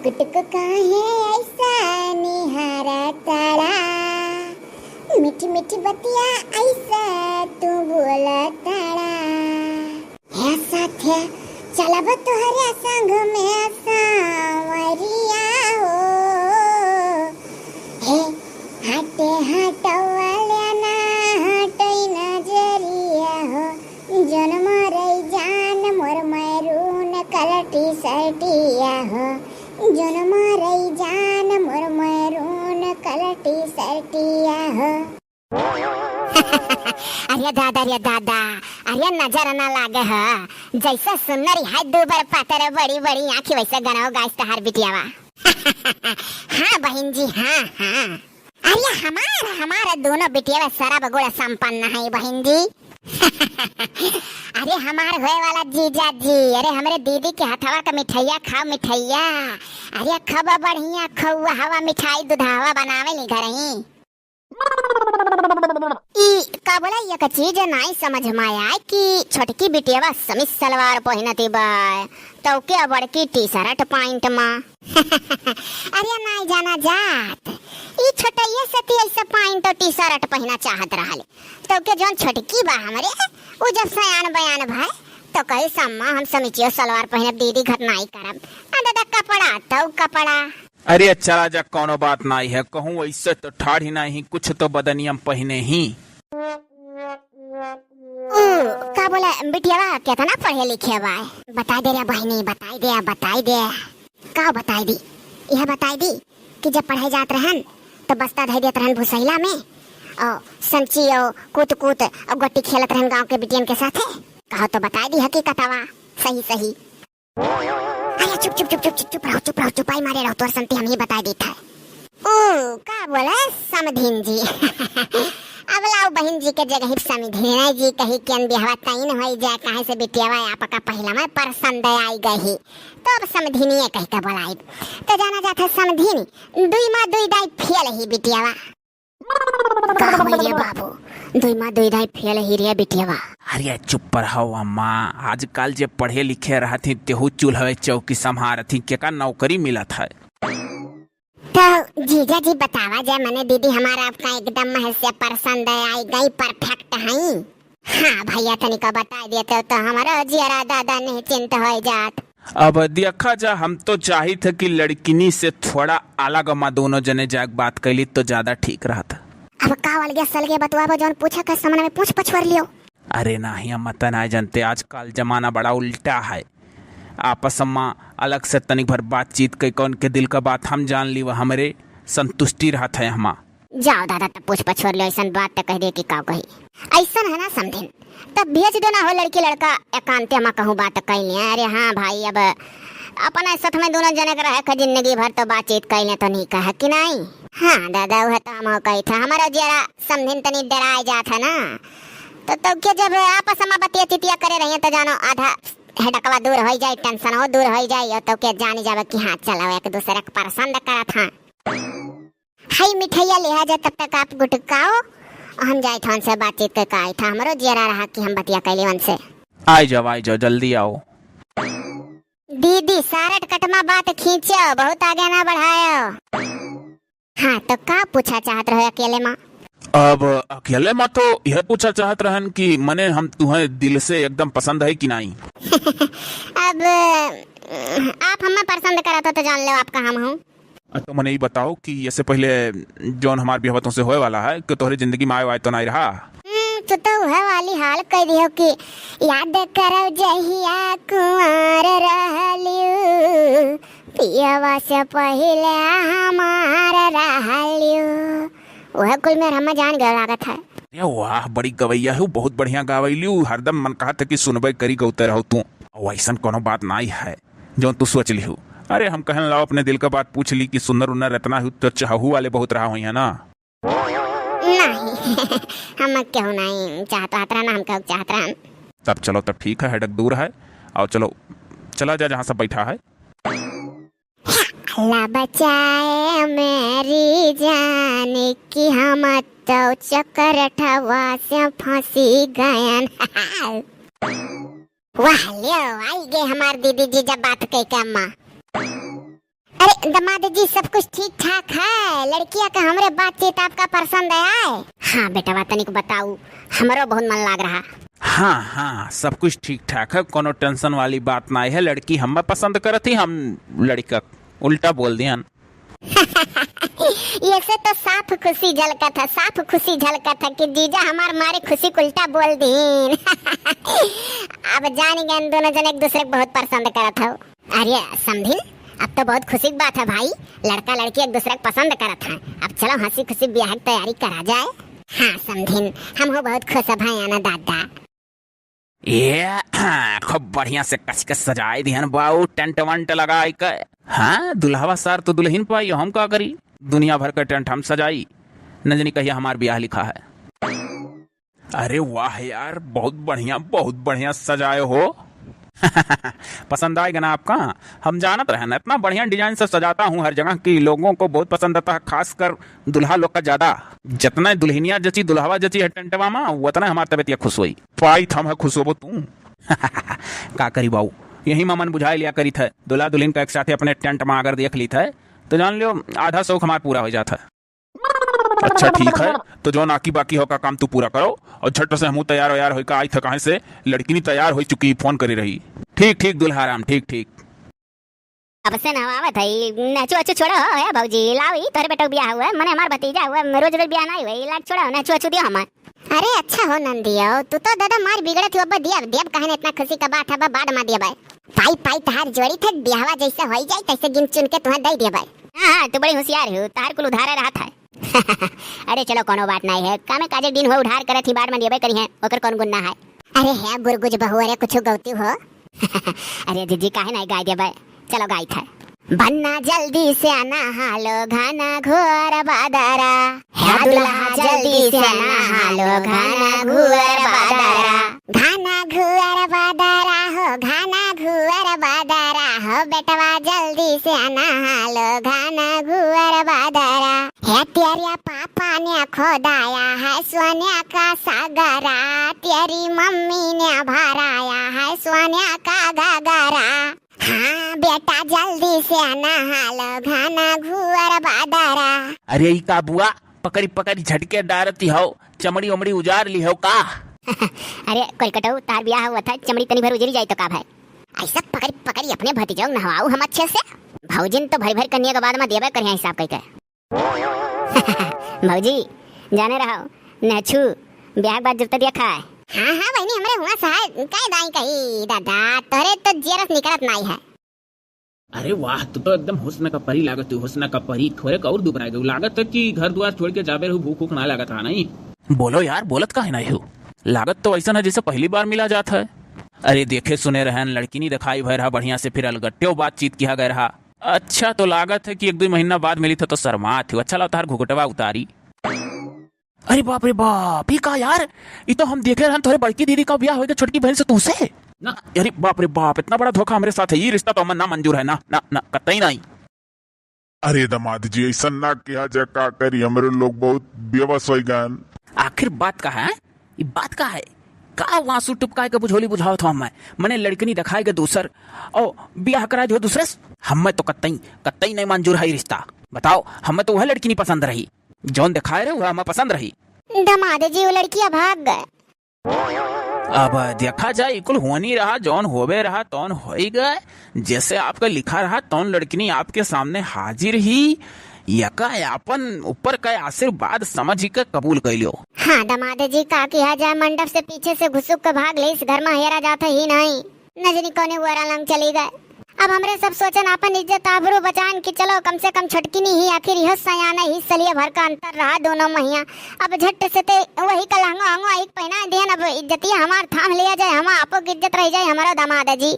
टुक काहे ऐसा निहारा तारा, मीठी मीठी बतिया ऐसा तू बोला तारा। है साथे चलब तोहरे संग में सांवरिया हो, हे हटे हटवाले ना हटई नजरिया हो, जन्म रही जान मोर मैरून कलटी सटिया हो, जन्म रही जान मोर मैरून कलटी सटिया हो। अरे दादा अरे नजर न लागे है, जैसा सुंदरी है दूबर पातर बड़ी बड़ी आँखी वैसे गनाओ गाइस तहार बिटियावा। हाँ बहन जी हाँ। अरे हमारा दोनों बिटियावा सारा बगोड़ा संपन्न है बहन जी। अरे हमार होए वाला जीजा जी, अरे हमारे दीदी के हथवा का मिठाइया खाओ मिठाइया। अरे खबा बढ़िया खौआ हवा मिठाई दूधावा बनावे ली घर ही। का बोला ये का चीज नहीं समझ में आया कि छोटकी बिटियावा समीज सलवार पहनती बा तो क्या बड़की टी शर्ट पैंट में। अरे नहीं जाना जात ई छोटइया सती ऐसा पैंट और टी शर्ट पहना चाहत रहले तो के जोन छोटकी बा हमरे वो जब सयान बयान भाई तो कहे सम्मा हम समीचियो सलवार पहनब दीदी घर नहीं करब। दादा कपड़ा तो कपड़ा। अरे चला जा कोनो बात नहीं है, कहूँ ऐसे तो ठाड़ ही नहीं कुछ तो बदनियम पहने ही। का बोला बिटियावा कितना पढ़े लिखे बा, बता दे रे बहनी बताई दे का बताई दी। यह बताई दी कि जब पढ़े जात रहन तो बस्ता धै देत रहन भुसैला में और संची और कूत और गोटी खेलत रहन गांव के बिटियन के साथे। कहो तो बताई दी हकीकतवा सही। अरे चुप रहो चुपाई मारे रहो तोर संती हम ही बताई दी था। ओ का बोला समधिन जी। अब लाओ बहन जी के जगह समधिन जी कही केन बिहवा तईन होई जाए काहे से बिटियावा आपका पहला में पसंद आई गई तो अब समधिनिए कह के बोलाई तो जाना जाता समधिनी दुई माँ दुई दाई फेल ही बिटियावा। का होई रे बाबू दुई माँ दुई दाई फेल ही रे बिटियावा। अरे चुप रहो अम्मा, आजकल जे पढ़े लिखे रहती तेहू चूल्हे चौकी संभारती के का नौकरी मिलत है। तो जीजा जी बतावा जाए मने दीदी हमारा आपका एकदम महस्य पसंद आई गई परफेक्ट है। हाँ भैया तनिका बता देते तो हमारा जियारा दादा नहीं चिंता हो जात। अब देखा जा हम तो चाही थे कि लड़किनी से थोड़ा अलग अम्मा दोनों जने जाग बात कैली तो ज्यादा ठीक रहता। अब का वाल गया सल गया बतवा जोन पूछा का सामने में पूछ पछवर लियो। अरे नहीं अम्मा तना जानते आजकल जमाना बड़ा उल्टा है, आपस में अलग से तनिक भर बातचीत कई कौन के दिल का बात हम जान ली वह हमारे संतुष्टि रहता है। हम जाओ दादा तब पूछ पछोर लो ऐसा बात तो कह दे कि का कही ऐसा है ना समझे तब भेज देना हो लड़की लड़का एकांत हम कहूँ बात कह लिया। अरे हाँ भाई अब अपना साथ में दोनों जने के रहे जिंदगी भर तो बातचीत कह ले तो नहीं कहा कि नहीं। हाँ दादा वह तो हम कही था हमारा जरा समझिन तनी डराए जात है ना तो तब के जब आपस में बतिया तितिया करे रही तो जानो आधा हेडकवा दूर हो जाए टेंशन हो दूर हो जाए तो के जानी जावे कि हाँ चलो एक दूसरे को पसंद करा था। हाई मिठाइया ले आ जा तब तक आप गुटकाओ हम जाए थे उनसे बातचीत करके आए था हमारो जियरा रहा कि हम बतिया कैली उनसे। आई जाओ जल्दी आओ। दीदी सारट कटमा बात खींचो बहुत आगे ना बढ़ायो। हाँ तो का पूछा चाहत रहो अकेले माँ। अब अकेले माँ तो यह पूछा चाहत रहन कि मने हम तुम्हें दिल से एकदम पसंद है कि नहीं। अब आप हमें पसंद करा तो जान लो आपका हम हूँ। तो मने ये बताओ कि इससे पहले जौन हमार बिहवतों से होए वाला है कि तोहरी जिंदगी में आए तो नहीं रहा। तो वह वाली हाल कह दियो कि याद करो जहिया कुंवर रहलियो पियवा से पहले हमार रहलियो वह कुल में हम जान गया लागत है। वाह बड़ी गवैया है, बहुत बढ़िया गावैलियो, हरदम मन कहा था कि सुनबे करी गौते रहो तू। वैसन कोनो बात नहीं है जो तू सोच लिहू। अरे हम कहन लाओ अपने दिल का बात पूछ ली कि सुंदर उन्नर रत्ना तो चाहू वाले बहुत रहा हुई है ना। नहीं हम क्यों नहीं चाहता रहना हम क्यों चाहते रहन। तब चलो तब ठीक है, हेडक दूर है और चलो चला जा जहाँ सब बैठा है। अल्लाह बचाए मेरी जान की हम तो चक्कर ठवा से फंसी गयन। वाह लियो आई गए हमार दीदी जी जब बात कही के अम्मा। अरे दामाद जी सब कुछ ठीक ठाक है। लड़किया का हमरे बातचीत आपका पसंद आए? हाँ बेटा तनिक बताऊ, हमारो बहुत मन लाग रहा। हाँ हाँ, सब कुछ ठीक ठाक है, कोनो टेंशन वाली बात नहीं है। लड़की हमें पसंद करत ही, हम लड़का उल्टा बोल दियन। ये से तो साफ खुशी झलका था, साफ खुशी झलका था कि जीजा हमार मारे खुशी को उल्टा बोल दीन। अब जान गए दोनों जन एक दूसरे को बहुत पसंद करत हो। अरे समझिल, अब तो बहुत खुशी की बात है भाई, लड़का लड़की एक दूसरे को पसंद करत है। अब चलो हंसी खुशी ब्याह की तैयारी करा जाए। हाँ समझिन, हम हो बहुत खुश है भाई आना दादा। ये खूब बढ़िया से कस के सजाए दिहन बाऊ, टेंट वंट लगाई के। हाँ, दुल्हवा सार तो दुल्हन पाई, हम का करी? दुनिया भर का टेंट हम सजाई, न जानी कहिए हमार ब्याह लिखा है। अरे वाह यार, बहुत बढ़िया सजाए हो। पसंद आएगा ना आपका? हम जानत रहे ना, इतना बढ़िया डिजाइन से सजाता हूँ हर जगह की लोगों को बहुत पसंद आता है, खासकर दुल्हा लोग का ज्यादा। जितना दुल्हनिया जची दुल्हवा जची है टेंटवा में, उतना हमारी तबियत खुश हुई। पाई थम खुश हो तू। का करी बाऊ, यही में मन बुझाई लिया करी थे। दुल्हा दुल्हन का एक साथ अपने टेंट में अगर देख ली थे तो जान लियो आधा शौक हमारा पूरा हो जाता है। अच्छा ठीक है, तो जो नाकी बाकी हो का काम तू पूरा करो, और झट से हम तैयार हो का आई थे कहीं से, लड़की नहीं तैयार हो चुकी, फोन करी रही। ठीक दुल्हाराम, ठीक। अब से नवावत है, नाचो अच्छो छोड़ो है भौजी, लावी तोरे बेटा ब्याह हुआ, मने हमार भतीजा हुआ, रोज ब्याह नहीं हुई, लाग छोड़ो नाचो अच्छो दियो हमार। अरे अच्छा हो नंदियो, तू तो दादा मार बिगड़त हो, देव कहने इतना खुशी का बात है, बाद में दिया भाई पाई तहार जोड़ी थे, ब्याहवा जैसे हो जाए तैसे गिन चुन के तुम्हें दे दिया भाई। हां तू बड़ी होशियार हो, तार कुल उधार रहा था। अरे चलो कोनो बात नहीं है, कामे काजे दिन हो उधार करे थी, बाद में देबे करी है, ओकर कौन गुन्ना है? अरे है गुरगुज बहु, अरे कुछ गलती हो। अरे दीदी काहे नहीं गाय देबे, चलो गाय था। बनना जल्दी से आना हालो घाना घोर बादरा, है दुल्हा जल्दी से आना हालो घाना घोर बादरा, घाना घोर बादरा हो, घाना घोर बादरा हो, बेटवा जल्दी से आना हालो घाना घोर बादरा, है तेरे पापा ने खोदाया है सोने का सागरा, तेरी मम्मी ने भराया है सोने का गागरा, हाँ बेटा जल्दी से आना हालो घाना घुअर बादरा। अरे ई का बुआ, पकड़ी झटके डारती हो, चमड़ी उमड़ी उजार ली हो का? अरे कोई कटो, तार ब्याह हुआ था, चमड़ी तनी भर उजरी जाए तो का भाई? ऐसा पकड़ी अपने भतीजा नहवाऊ हम अच्छे से, भौजिन तो भर करने के बाद में देवे करिया हिसाब कह के। भौजी जाने रहो नछू ब्याह के बाद जब तक देखा है। हाँ बहनी हमरे हुआ सहाय काय दाई कही दादा, तोरे तो जेरस निकलत नहीं है। अरे वाह, तू तो एकदम हुस्न का परी लागत, हुस्न का परी। थोड़े का और दुबराए दो लागत है कि घर द्वार छोड़ के जाबे भूख ना लागत रहा नहीं। बोलो यार, बोलत काहे नहीं हो? लागत तो ऐसा है जैसे पहली बार मिला जाता है। अरे देखे सुने रहन, लड़की नहीं दिखाई भय रहा बढ़िया से, फिर अलगट्टे बातचीत किया गया रहा। अच्छा तो लागत है कि 1-2 महीना बाद मिली था तो शर्मा थी। अच्छा लगता है घुघुटवा उतारी। अरे बाप रे बाप, ये का यार, ये तो हम देखे रहन थोड़े बड़की दीदी का ब्याह हो गया छोटकी बहन से तुमसे ना। अरे बाप रे बाप, इतना बड़ा धोखा हमारे साथ है, ये रिश्ता तो हमें ना मंजूर है, ना कतई नहीं। अरे दामाद जी ऐसा ना किया जा, का करी, हमारे लोग बहुत बेबस हो गए। आखिर बात का है, ये बात का है का वासु टुपकाए के बुझोली बुझाओ था हमें, मने लड़कनी दिखाए के दूसर और ब्याह कराए जो दूसरे। हमें तो कतई नहीं मंजूर है रिश्ता। बताओ, हमें तो वह लड़की नहीं पसंद रही, जौन दिखाए रहे वह हमें पसंद रही। दामाद जी वो लड़कियां भाग गए। अब देखा जाए, कुल हो नहीं रहा, जौन होवे रहा तौन हो ही गए। जैसे आपका लिखा रहा तौन लड़कनी आपके सामने हाजिर ही, यका अपन ऊपर का आशीर्वाद समझ के कबूल कर लियो। हाँ दामाद जी का किया जाए, मंडप से पीछे से घुसुक के भाग ले, इस घर में हेरा जाता ही नहीं, नजनी कोने हुआ लंग चली गए। अब हमरे सब सोचन अपन इज्जत आबरू बचान कि चलो कम से कम छटकी नहीं ही, आखिर यह सयाना ही सलिए भर का अंतर रहा दोनों महिया। अब झट से ते वही का लहंगा हंगो एक पहना देन, अब इज्जती हमार थाम लिया जाए, हम आपो की इज्जत रह जाए हमारा दामाद जी।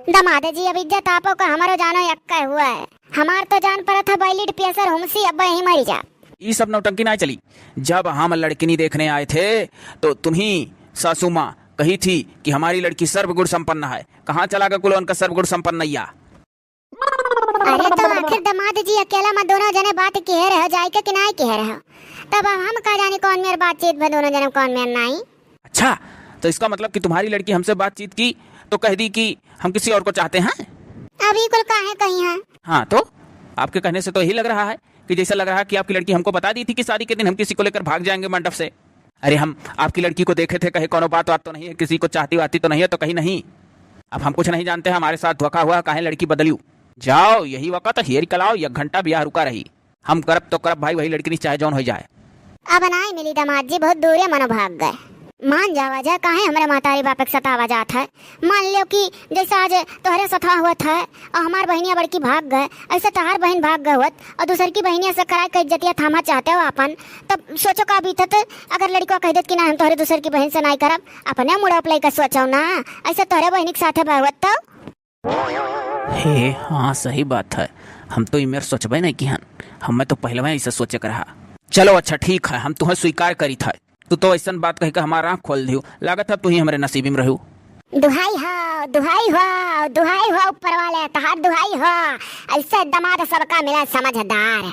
दामाद जी अब इज्जत आपो का हमारो जानो यक्का हुआ है, हमार तो जान पर था बैलिड प्रेशर हमसी, अब ही मर जा। ये सब नौटंकी ना चली। जब हम लड़की देखने आए थे तो तुम्ही सासू माँ कही थी कि हमारी लड़की सर्वगुण संपन्न है। कहाँ चला गया कुल उनका सर्वगुण संपन्न नैया? अरे तो आखिर दामाद जी अकेला में दोनों जने बात कह रहे हो, जाए के किनाए कह रहे हो, तब हम का जाने कौन मेरे बातचीत में दोनों जने कौन मेरे नहीं। अच्छा, तो इसका मतलब कि तुम्हारी लड़की हमसे बातचीत की तो कह दी कि हम किसी और को चाहते हैं। अभी कुल काहे कहीं है? हाँ तो आपके कहने से तो यही लग रहा है कि जैसा लग रहा है कि आपकी लड़की हमको बता दी थी कि शादी के दिन हम किसी को लेकर भाग जाएंगे मंडप से। अरे हम आपकी लड़की को देखे थे, कहीं कोनो बात तो नहीं है, किसी को चाहती वाती तो नहीं है, तो कहीं नहीं। अब हम कुछ नहीं जानते, हमारे साथ धोखा हुआ, काहे लड़की बदलियो। जाओ यही वक्त हियर कलाओ, 1 घंटा ब्याह रुका रही। हम करब तो करब भाई, वही लड़की नहीं चाहे जौन हो जाए। अब नहीं मिली दामाद जी, बहुत दूर मनो भाग गए। मान जावा जाए काहे हमारे मातारी बाप के सतावा जात है। मान लो कि जैसा आज तोहरे सता हुआ था और हमार बहनिया बड़की भाग गए, ऐसे तहार बहन भाग गए होत और दूसर की बहनिया से कराए कह जतिया थामा चाहते हो अपन, तब सोचो का बीतत अगर लड़को कह देत कि ना हम तोहरे दूसर की बहन से नहीं करब, अपने मुड़प लेकर सोचो ना, ऐसे तोहरे बहनी के साथे भागवत तो। हे हाँ सही बात है, हम तो इमेर सोचबे नहीं कि हमें तो पहले में ऐसे सोचे कर रहा। चलो अच्छा ठीक है, हम तुम्हें स्वीकार करी था। तू तो ऐसा बात कह के हमारा आँख खोल दियो, लागत है तू ही हमारे नसीबी में रहू। दुहाई हो दुहाई हो दुहाई हो ऊपर वाले, तहार दुहाई हो, ऐसे दमाद सबका मिला समझदार।